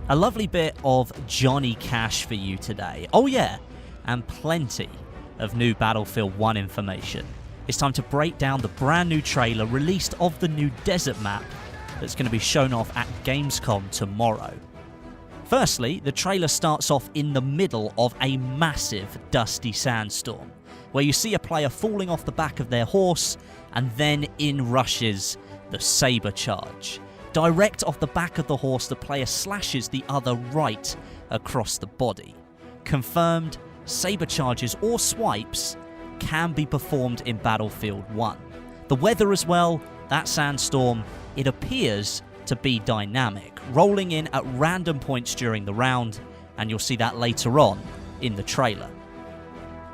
A lovely bit of Johnny Cash for you today. Oh yeah, and plenty of new Battlefield 1 information. It's time to break down the brand new trailer released of the new desert map that's going to be shown off at Gamescom tomorrow. Firstly, the trailer starts off in the middle of a massive dusty sandstorm, where you see a player falling off the back of their horse, and then in rushes the saber charge. Direct off the back of the horse, the player slashes the other right across the body. Confirmed, saber charges or swipes can be performed in Battlefield 1. The weather as well, that sandstorm, it appears to be dynamic, rolling in at random points during the round, and you'll see that later on in the trailer.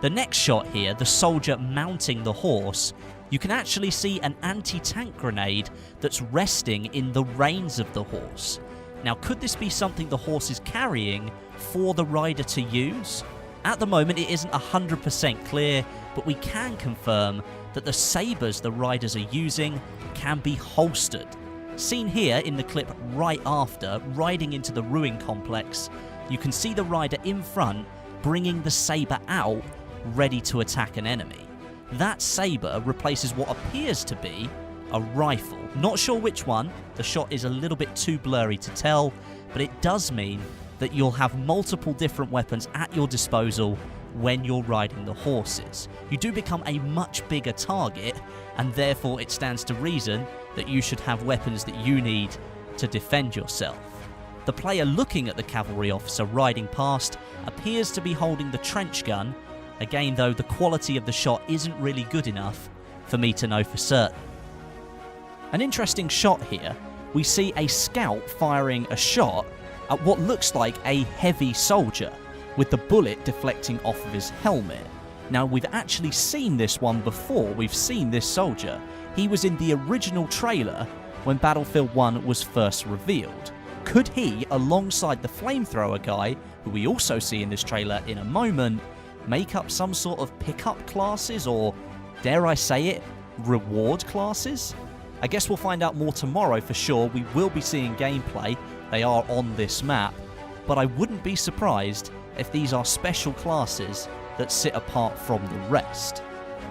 The next shot here, the soldier mounting the horse, you can actually see an anti-tank grenade that's resting in the reins of the horse. Now, could this be something the horse is carrying for the rider to use? At the moment, it isn't 100% clear, but we can confirm that the sabers the riders are using can be holstered. Seen here in the clip right after, riding into the ruin complex, you can see the rider in front bringing the saber out, ready to attack an enemy. That saber replaces what appears to be a rifle. Not sure which one, the shot is a little bit too blurry to tell, but it does mean that you'll have multiple different weapons at your disposal when you're riding the horses. You do become a much bigger target, and therefore it stands to reason that you should have weapons that you need to defend yourself. The player looking at the cavalry officer riding past appears to be holding the trench gun. Again though, the quality of the shot isn't really good enough for me to know for certain. An interesting shot here, we see a scout firing a shot at what looks like a heavy soldier, with the bullet deflecting off of his helmet. Now, we've actually seen this one before. We've seen this soldier. He was in the original trailer when Battlefield 1 was first revealed. Could he, alongside the flamethrower guy, who we also see in this trailer in a moment, make up some sort of pickup classes, or, dare I say it, reward classes? I guess we'll find out more tomorrow for sure. We will be seeing gameplay. They are on this map, but I wouldn't be surprised if these are special classes that sit apart from the rest.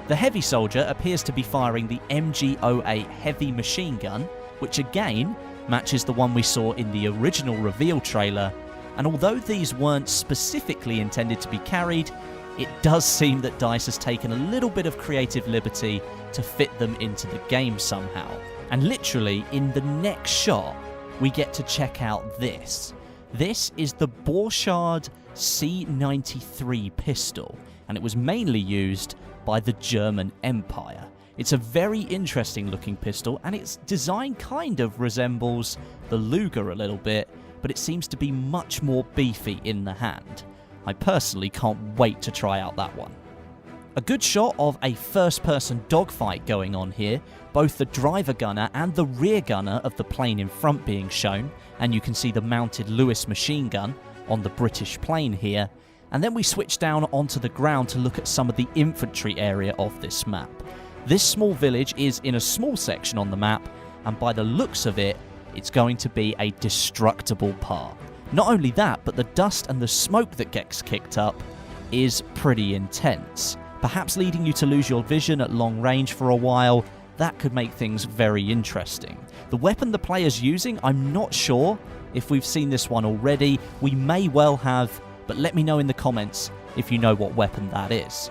The heavy soldier appears to be firing the MG08 heavy machine gun, which again matches the one we saw in the original reveal trailer, and although these weren't specifically intended to be carried, it does seem that DICE has taken a little bit of creative liberty to fit them into the game somehow. And literally, in the next shot, we get to check out this. This is the Borchardt C93 pistol, and it was mainly used by the German Empire. It's a very interesting looking pistol, and its design kind of resembles the Luger a little bit, but it seems to be much more beefy in the hand. I personally can't wait to try out that one. A good shot of a first-person dogfight going on here, both the driver gunner and the rear gunner of the plane in front being shown, and you can see the mounted Lewis machine gun on the British plane here, and then we switch down onto the ground to look at some of the infantry area of this map. This small village is in a small section on the map, and by the looks of it, it's going to be a destructible part. Not only that, but the dust and the smoke that gets kicked up is pretty intense, perhaps leading you to lose your vision at long range for a while. That could make things very interesting. The weapon the player's using, I'm not sure if we've seen this one already. We may well have, but let me know in the comments if you know what weapon that is.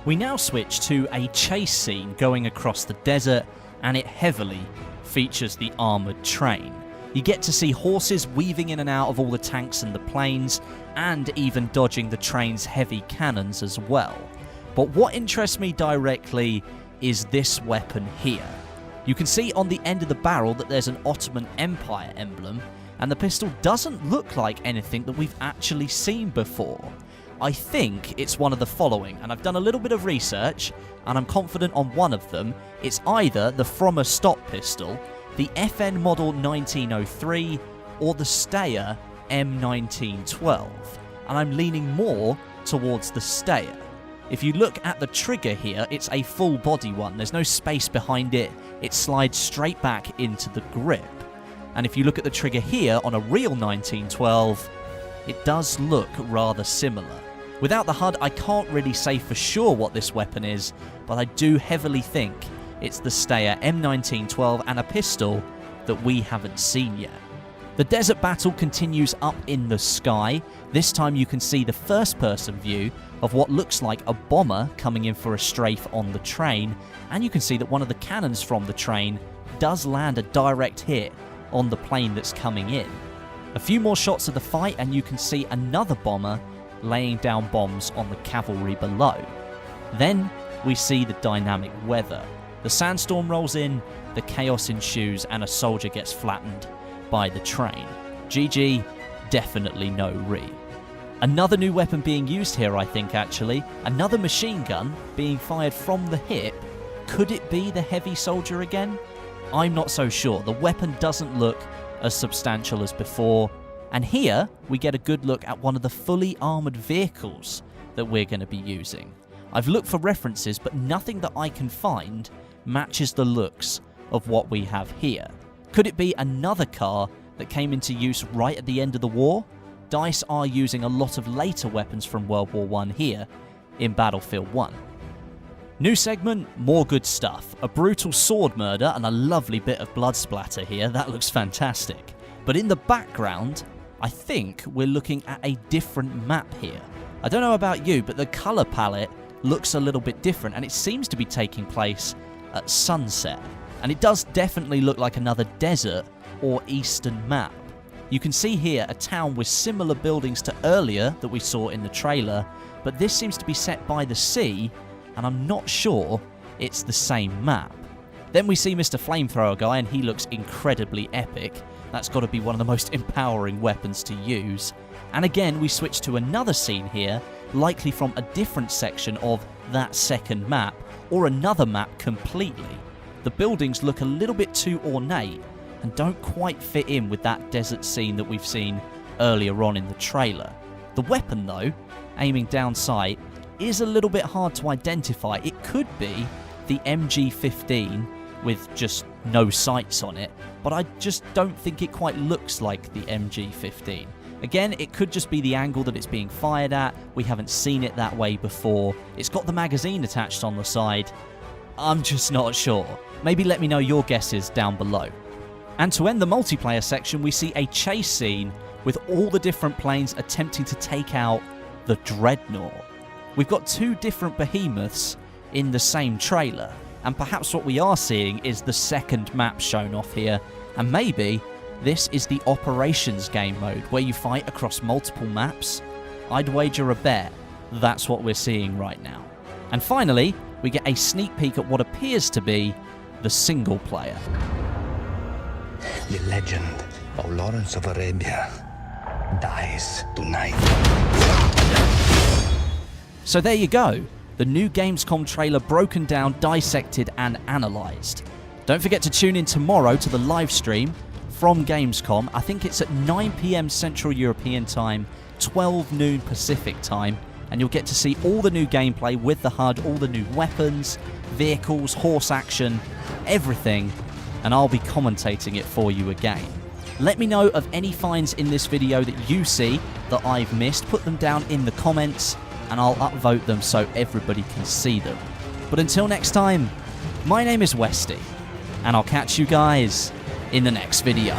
We now switch to a chase scene going across the desert, and it heavily features the armoured train. You get to see horses weaving in and out of all the tanks and the planes, and even dodging the train's heavy cannons as well. But what interests me directly is this weapon here. You can see on the end of the barrel that there's an Ottoman Empire emblem, and the pistol doesn't look like anything that we've actually seen before. I think it's one of the following, and I've done a little bit of research, and I'm confident on one of them. It's either the From a Stop pistol, the FN model 1903, or the Steyr M1912, and I'm leaning more towards the Steyr. If you look at the trigger here, it's a full body one. There's no space behind it. It slides straight back into the grip. And if you look at the trigger here on a real 1912, it does look rather similar. Without the HUD, I can't really say for sure what this weapon is, but I do heavily think it's the Steyr M1912 and a pistol that we haven't seen yet. The desert battle continues up in the sky. This time you can see the first-person view of what looks like a bomber coming in for a strafe on the train, and you can see that one of the cannons from the train does land a direct hit on the plane that's coming in. A few more shots of the fight and you can see another bomber laying down bombs on the cavalry below. Then we see the dynamic weather. The sandstorm rolls in, the chaos ensues, and a soldier gets flattened by the train. GG, definitely no re. Another new weapon being used here, I think, actually. Another machine gun being fired from the hip. Could it be the heavy soldier again? I'm not so sure. The weapon doesn't look as substantial as before. And here, we get a good look at one of the fully armoured vehicles that we're going to be using. I've looked for references, but nothing that I can find matches the looks of what we have here. Could it be another car that came into use right at the end of the war? DICE are using a lot of later weapons from World War I here in Battlefield 1. New segment, more good stuff. A brutal sword murder and a lovely bit of blood splatter here. That looks fantastic. But in the background, I think we're looking at a different map here. I don't know about you, but the colour palette looks a little bit different, and it seems to be taking place at sunset. And it does definitely look like another desert or eastern map. You can see here a town with similar buildings to earlier that we saw in the trailer, but this seems to be set by the sea, and I'm not sure it's the same map. Then we see Mr. Flamethrower Guy, and he looks incredibly epic. That's got to be one of the most empowering weapons to use. And again, we switch to another scene here, likely from a different section of that second map, or another map completely. The buildings look a little bit too ornate and don't quite fit in with that desert scene that we've seen earlier on in the trailer. The weapon, though, aiming down sight, is a little bit hard to identify. It could be the MG15 with just no sights on it, but I just don't think it quite looks like the MG15. Again, it could just be the angle that it's being fired at. We haven't seen it that way before. It's got the magazine attached on the side. I'm just not sure. Maybe let me know your guesses down below. And to end the multiplayer section, we see a chase scene with all the different planes attempting to take out the Dreadnought. We've got two different behemoths in the same trailer, and perhaps what we are seeing is the second map shown off here, and maybe this is the operations game mode where you fight across multiple maps. I'd wager a bet that's what we're seeing right now. And finally, we get a sneak peek at what appears to be the single player. The legend of Lawrence of Arabia dies tonight. So there you go, the new Gamescom trailer broken down, dissected and analysed. Don't forget to tune in tomorrow to the live stream from Gamescom. I think it's at 9 PM Central European Time, 12 noon Pacific Time, and you'll get to see all the new gameplay with the HUD, all the new weapons, vehicles, horse action, everything, and I'll be commentating it for you again. Let me know of any finds in this video that you see that I've missed. Put them down in the comments, and I'll upvote them so everybody can see them. But until next time, my name is Westie, and I'll catch you guys in the next video.